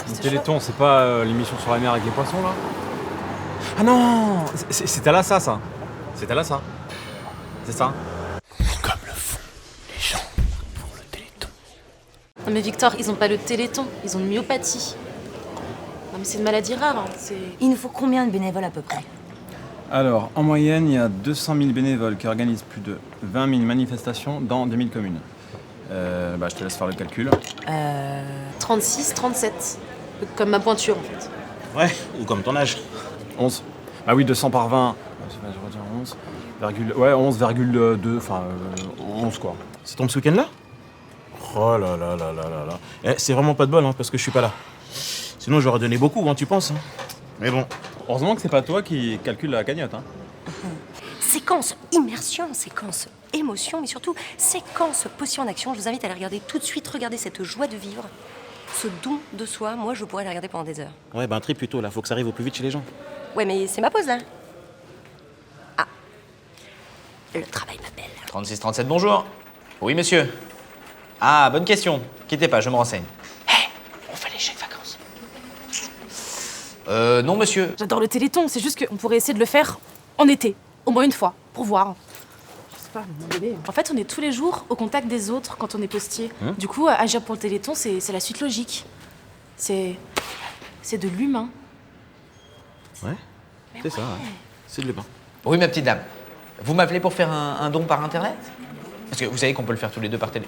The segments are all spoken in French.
Le c'est Téléthon, c'est pas l'émission sur la mer avec les poissons, là? Ah non! C'était là, ça. C'était là, ça. C'est ça. Comme le font les gens pour le Téléthon. Non mais Victor, ils ont pas le Téléthon, ils ont une myopathie. Non mais c'est une maladie rare, hein. Il nous faut combien de bénévoles à peu près? Alors, en moyenne, il y a 200 000 bénévoles qui organisent plus de 20 000 manifestations dans 10 000 communes. Je te laisse faire le calcul. 36, 37. Comme ma pointure en fait. Ouais, ou comme ton âge. 11. Ah oui, 200 par 20. Je vais dire 11. 11,2. Enfin, 11 quoi. Ça tombe ce week-end-là? Oh là là là là là là. C'est vraiment pas de bol, hein, parce que je suis pas là. Sinon, j'aurais donné beaucoup, hein, tu penses, hein. Mais bon. Heureusement que c'est pas toi qui calcule la cagnotte, hein. Séquence immersion, séquence émotion, mais surtout séquence potion en action. Je vous invite à la regarder tout de suite, regardez cette joie de vivre. Ce don de soi, moi je pourrais la regarder pendant des heures. Ouais, un tri plutôt, là. Faut que ça arrive au plus vite chez les gens. Ouais, mais c'est ma pause là. Ah, le travail m'appelle. 36-37, bonjour. Oui, monsieur. Ah, bonne question. Quittez pas, je me renseigne. On fait les chèques vacances. Non, monsieur. J'adore le Téléthon, c'est juste qu'on pourrait essayer de le faire en été, au moins une fois, pour voir. Je sais pas, à un moment donné. En fait, on est tous les jours au contact des autres quand on est postier. Du coup, agir pour le Téléthon, c'est la suite logique. C'est de l'humain. Ouais, c'est ça, ouais. C'est de l'humain. Oui, ma petite dame. Vous m'appelez pour faire un don par Internet? Parce que vous savez qu'on peut le faire tous les deux par télé.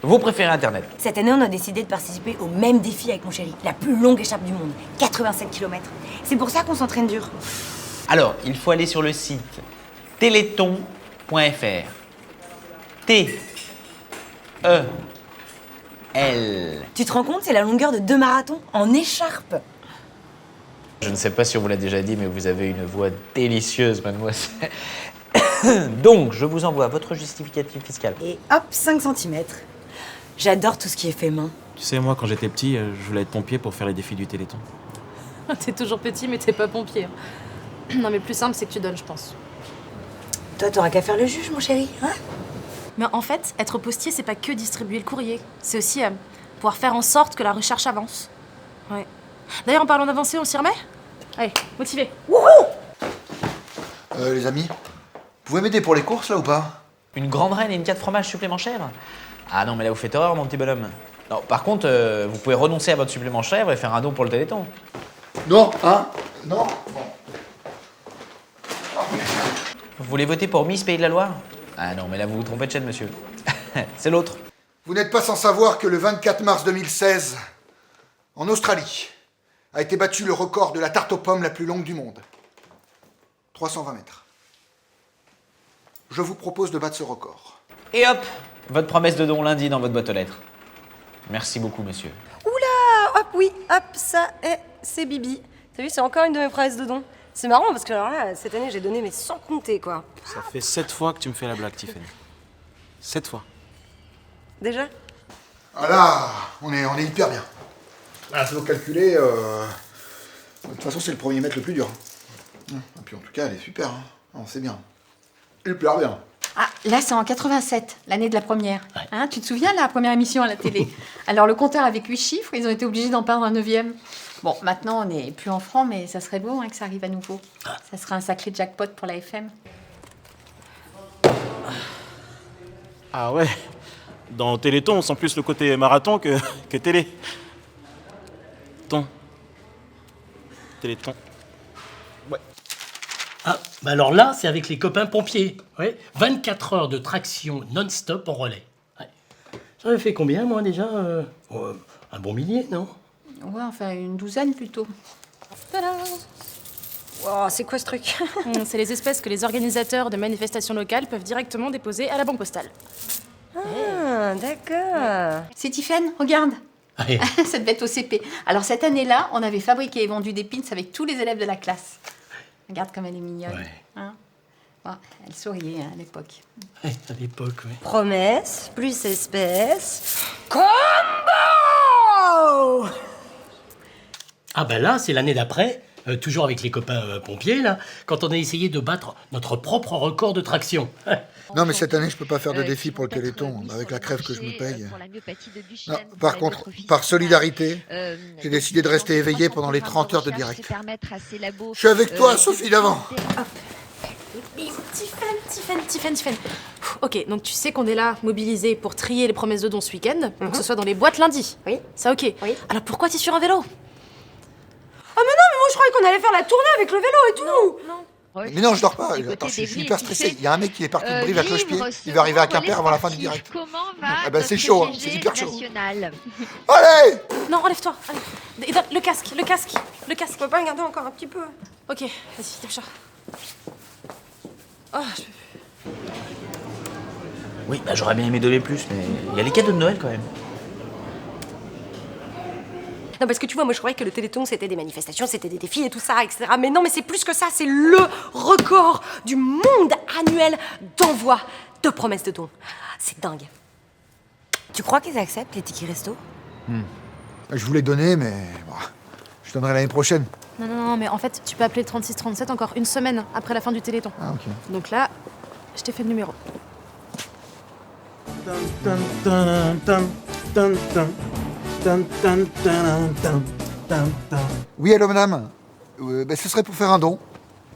Vous préférez Internet? Cette année, on a décidé de participer au même défi avec mon chéri. La plus longue échappe du monde, 87 km. C'est pour ça qu'on s'entraîne dur. Alors, il faut aller sur le site téléthon.fr. T-E-L. Tu te rends compte, c'est la longueur de 2 marathons en écharpe. Je ne sais pas si on vous l'a déjà dit, mais vous avez une voix délicieuse, mademoiselle. Donc, je vous envoie votre justificatif fiscal. Et hop, 5 cm. J'adore tout ce qui est fait main. Tu sais, moi, quand j'étais petit, je voulais être pompier pour faire les défis du Téléthon. T'es toujours petit, mais t'es pas pompier. Non, mais plus simple, c'est que tu donnes, je pense. Toi, t'auras qu'à faire le juge, mon chéri, hein? Mais en fait, être postier, c'est pas que distribuer le courrier. C'est aussi pouvoir faire en sorte que la recherche avance. Ouais. D'ailleurs, en parlant d'avancer, on s'y remet? Allez, motivé. Les amis, vous pouvez m'aider pour les courses là ou pas? Une grande reine et une 4 fromages supplément chèvre? Ah non, mais là, vous faites erreur, mon petit bonhomme. Non, par contre, vous pouvez renoncer à votre supplément chèvre et faire un don pour le Téléthon. Non, hein? Non. Bon. Vous voulez voter pour Miss Pays de la Loire? Ah non, mais là, vous vous trompez de chaîne, monsieur. C'est l'autre. Vous n'êtes pas sans savoir que le 24 mars 2016, en Australie, a été battu le record de la tarte aux pommes la plus longue du monde. 320 mètres. Je vous propose de battre ce record. Et hop, votre promesse de don lundi dans votre boîte aux lettres. Merci beaucoup, monsieur. Oula, hop, oui, hop, ça, c'est Bibi. T'as vu, c'est encore une de mes promesses de don. C'est marrant parce que alors là, cette année, j'ai donné mais sans compter, quoi. Ça fait 7 fois que tu me fais la blague, Tiffany. 7 fois. Déjà? Ah là, on est hyper bien. Là, si vous calculez, de toute façon, c'est le premier mètre le plus dur. Et puis en tout cas, elle est super. Hein. Non, c'est bien. Hyper bien. Ah, là, c'est en 87, l'année de la première. Hein, tu te souviens, la première émission à la télé? Alors, le compteur avec 8 chiffres, ils ont été obligés d'en peindre un 9e. Bon, maintenant, on n'est plus en francs, mais ça serait beau que ça arrive à nouveau. Ça serait un sacré jackpot pour la FM. Ah ouais. Dans Téléthon, on sent plus le côté marathon que télé. Téléthon. Ah, bah alors là, c'est avec les copains pompiers. Ouais, 24 heures de traction non-stop en relais. Ouais. J'en ai fait combien, moi, déjà un bon millier, non? Ouais, enfin, une douzaine plutôt. Tadam. Wow, c'est quoi ce truc? C'est les espèces que les organisateurs de manifestations locales peuvent directement déposer à la banque postale. Ah, d'accord. C'est Tiffany, regarde. Ouais. Ça devait être au CP. Alors, cette année-là, on avait fabriqué et vendu des pins avec tous les élèves de la classe. Regarde comme elle est mignonne. Ouais. Hein, bon, elle souriait à l'époque. Ouais, à l'époque, ouais. Promesse, plus espèce. Combo! Ah bah là, c'est l'année d'après, toujours avec les copains pompiers, là, quand on a essayé de battre notre propre record de traction. Non, mais cette année, je peux pas faire de défi pour le Téléthon, avec la crève que je me paye. Non, par contre, par solidarité, j'ai décidé de rester éveillé pendant les 30 heures de direct. Je suis avec toi, Sophie Davant. Mais Tiffen. Ok, donc tu sais qu'on est là, mobilisés pour trier les promesses de dons ce week-end, pour que ce soit dans les boîtes lundi. Oui. Ça ok. Oui. Alors pourquoi t'es sur un vélo? Ah mais non, mais moi je croyais qu'on allait faire la tournée avec le vélo et tout. Non. Mais non, je dors pas. Attends, je suis hyper stressé. Il y a un mec qui est parti de Brive à Cloche-Pied. Il va arriver à Quimper avant la fin du direct. Comment va Ah bah c'est chaud, hein, c'est hyper chaud. national. Allez! Non, enlève-toi. Allez. Et le casque. Je peux pas regarder encore un petit peu. Ok, vas-y, dépêche-toi. Oh, je peux... Oui, bah j'aurais bien aimé donner plus, mais il y a les cadeaux de Noël quand même. Non, parce que tu vois, moi je croyais que le Téléthon c'était des manifestations, c'était des défis et tout ça, etc. Mais non, mais c'est plus que ça, c'est le record du monde annuel d'envoi de promesses de dons. C'est dingue. Tu crois qu'ils acceptent les tickets resto? Je voulais donner, mais bon, je donnerai l'année prochaine. Non, mais en fait, tu peux appeler le 3637 encore une semaine après la fin du Téléthon. Ah, ok. Donc là, je t'ai fait le numéro. Oui, allô, madame. Ce serait pour faire un don.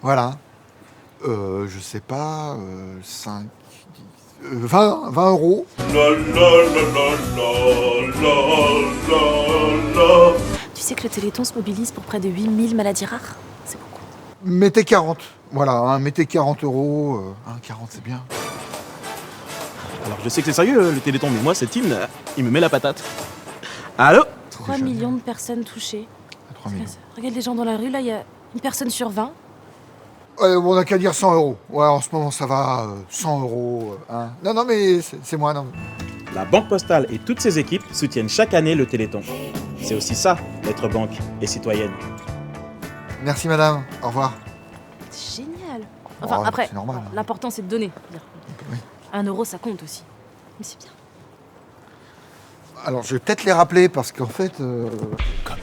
Voilà. Je sais pas, 5... 20 euros. Tu sais que le Téléthon se mobilise pour près de 8000 maladies rares? C'est beaucoup. Mettez 40. Voilà, hein, mettez 40 euros. 40, c'est bien. Alors je sais que c'est sérieux le Téléthon, mais moi, cette hymne, il me met la patate. Allô? 3 millions de personnes touchées. 3 millions. Regarde les gens dans la rue, là, il y a une personne sur 20. On n'a qu'à dire 100 euros. Ouais, en ce moment, ça va. 100 euros. Hein. Non, mais c'est moi, non. La Banque Postale et toutes ses équipes soutiennent chaque année le Téléthon. C'est aussi ça, d'être banque et citoyenne. Merci, madame. Au revoir. C'est génial. Enfin, Oh, après, c'est normal. l'important, c'est de donner. Oui. 1 euro, ça compte aussi. Mais c'est bien. Alors, je vais peut-être les rappeler parce qu'en fait. Comme